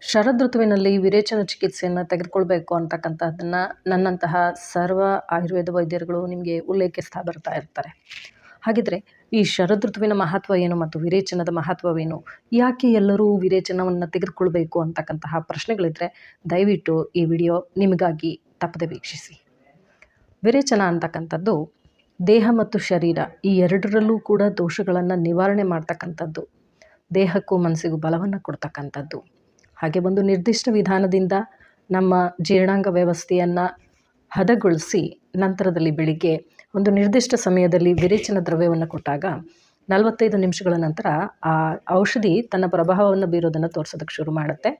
ಶರದೃತುವಿನಲ್ಲಿ ವಿರೇಚನ ಚಿಕಿತ್ಸೆಯನ್ನು ತೆಗೆದುಕೊಳ್ಬೇಕು ಅಂತಕ್ಕಂಥದ್ದನ್ನು ನನ್ನಂತಹ ಸರ್ವ ಆಯುರ್ವೇದ ವೈದ್ಯರುಗಳು ನಿಮಗೆ ಉಲ್ಲೇಖಿಸ್ತಾ ಬರ್ತಾ ಇರ್ತಾರೆ. ಹಾಗಿದ್ರೆ ಈ ಶರದೃತುವಿನ ಮಹತ್ವ ಏನು ಮತ್ತು ವಿರೇಚನದ ಮಹತ್ವವೇನು, ಯಾಕೆ ಎಲ್ಲರೂ ವಿರೇಚನವನ್ನು ತೆಗೆದುಕೊಳ್ಬೇಕು ಅಂತಕ್ಕಂತಹ ಪ್ರಶ್ನೆಗಳಿದ್ರೆ ದಯವಿಟ್ಟು ಈ ವಿಡಿಯೋ ನಿಮಗಾಗಿ ತಪ್ಪದೆ ವೀಕ್ಷಿಸಿ. ವಿರೇಚನ ಅಂತಕ್ಕಂಥದ್ದು ದೇಹ ಮತ್ತು ಶರೀರ ಈ ಎರಡರಲ್ಲೂ ಕೂಡ ದೋಷಗಳನ್ನು ನಿವಾರಣೆ ಮಾಡ್ತಕ್ಕಂಥದ್ದು, ದೇಹಕ್ಕೂ ಮನಸ್ಸಿಗೂ ಬಲವನ್ನು ಕೊಡ್ತಕ್ಕಂಥದ್ದು. ಹಾಗೆ ಒಂದು ನಿರ್ದಿಷ್ಟ ವಿಧಾನದಿಂದ ನಮ್ಮ ಜೀರ್ಣಾಂಗ ವ್ಯವಸ್ಥೆಯನ್ನು ಹದಗೊಳಿಸಿ ನಂತರದಲ್ಲಿ ಬೆಳಿಗ್ಗೆ ಒಂದು ನಿರ್ದಿಷ್ಟ ಸಮಯದಲ್ಲಿ ವಿರೇಚನ ದ್ರವ್ಯವನ್ನು ಕೊಟ್ಟಾಗ 45 ನಿಮಿಷಗಳ ನಂತರ ಆ ಔಷಧಿ ತನ್ನ ಪ್ರಭಾವವನ್ನು ಬೀರೋದನ್ನು ತೋರಿಸೋದಕ್ಕೆ ಶುರು ಮಾಡುತ್ತೆ.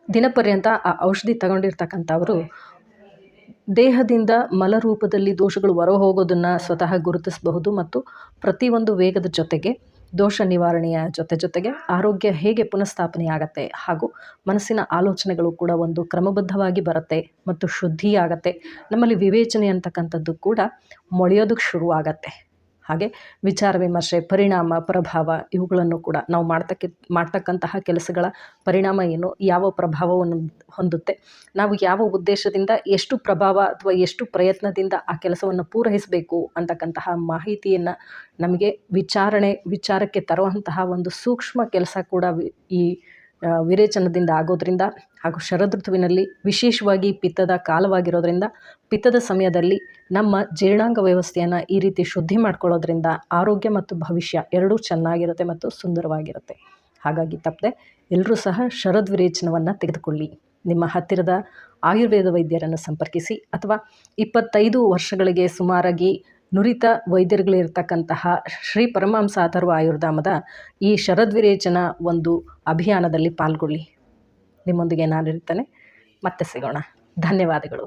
ದಿನಪರ್ಯಂತ ಆ ಔಷಧಿ ತಗೊಂಡಿರ್ತಕ್ಕಂಥವರು ದೇಹದಿಂದ ಮಲರೂಪದಲ್ಲಿ ದೋಷಗಳು ಹೊರ ಹೋಗೋದನ್ನು ಸ್ವತಃ ಗುರುತಿಸಬಹುದು ಮತ್ತು ಪ್ರತಿಯೊಂದು ವೇಗದ ಜೊತೆಗೆ ದೋಷ ನಿವಾರಣೆಯ ಜೊತೆಗೆ ಆರೋಗ್ಯ ಹೇಗೆ ಪುನಃಸ್ಥಾಪನೆ ಆಗುತ್ತೆ ಹಾಗೂ ಮನಸ್ಸಿನ ಆಲೋಚನೆಗಳು ಕೂಡ ಒಂದು ಕ್ರಮಬದ್ಧವಾಗಿ ಬರುತ್ತೆ ಮತ್ತು ಶುದ್ಧಿಯಾಗತ್ತೆ. ನಮ್ಮಲ್ಲಿ ವಿವೇಚನೆ ಅಂತಕ್ಕಂಥದ್ದು ಕೂಡ ಮೊಳೆಯೋದಕ್ಕೆ ಶುರುವಾಗತ್ತೆ. ಹಾಗೆ ವಿಚಾರ ವಿಮರ್ಶೆ, ಪರಿಣಾಮ, ಪ್ರಭಾವ ಇವುಗಳನ್ನು ಕೂಡ ನಾವು ಮಾಡ್ತಕ್ಕಂತಹ ಕೆಲಸಗಳ ಪರಿಣಾಮ ಏನು, ಯಾವ ಪ್ರಭಾವವನ್ನು ಹೊಂದುತ್ತೆ, ನಾವು ಯಾವ ಉದ್ದೇಶದಿಂದ ಎಷ್ಟು ಪ್ರಭಾವ ಅಥವಾ ಎಷ್ಟು ಪ್ರಯತ್ನದಿಂದ ಆ ಕೆಲಸವನ್ನು ಪೂರೈಸಬೇಕು ಅಂತಕ್ಕಂತಹ ಮಾಹಿತಿಯನ್ನು ನಮಗೆ ವಿಚಾರಕ್ಕೆ ತರುವಂತಹ ಒಂದು ಸೂಕ್ಷ್ಮ ಕೆಲಸ ಕೂಡ ಈ ವಿರೇಚನದಿಂದ ಆಗೋದ್ರಿಂದ ಹಾಗೂ ಶರದೃತುವಿನಲ್ಲಿ ವಿಶೇಷವಾಗಿ ಪಿತ್ತದ ಕಾಲವಾಗಿರೋದ್ರಿಂದ ಪಿತ್ತದ ಸಮಯದಲ್ಲಿ ನಮ್ಮ ಜೀರ್ಣಾಂಗ ವ್ಯವಸ್ಥೆಯನ್ನು ಈ ರೀತಿ ಶುದ್ಧಿ ಮಾಡ್ಕೊಳ್ಳೋದ್ರಿಂದ ಆರೋಗ್ಯ ಮತ್ತು ಭವಿಷ್ಯ ಎರಡೂ ಚೆನ್ನಾಗಿರುತ್ತೆ ಮತ್ತು ಸುಂದರವಾಗಿರುತ್ತೆ. ಹಾಗಾಗಿ ತಪ್ಪದೆ ಎಲ್ಲರೂ ಸಹ ಶರದ್ ವಿರೇಚನವನ್ನು ತೆಗೆದುಕೊಳ್ಳಿ. ನಿಮ್ಮ ಹತ್ತಿರದ ಆಯುರ್ವೇದ ವೈದ್ಯರನ್ನು ಸಂಪರ್ಕಿಸಿ ಅಥವಾ 25 ವರ್ಷಗಳಿಗೆ ಸುಮಾರಾಗಿ ನುರಿತ ವೈದ್ಯರುಗಳಿರ್ತಕ್ಕಂತಹ ಶ್ರೀ ಪರಮಹಂಸ ಅಥರ್ವ ಆಯುರ್ಧಾಮದ ಈ ಶರದ್ವಿರೇಚನ ಒಂದು ಅಭಿಯಾನದಲ್ಲಿ ಪಾಲ್ಗೊಳ್ಳಿ. ನಿಮ್ಮೊಂದಿಗೆ ನಾನಿರ್ತೇನೆ. ಮತ್ತೆ ಸಿಗೋಣ. ಧನ್ಯವಾದಗಳು.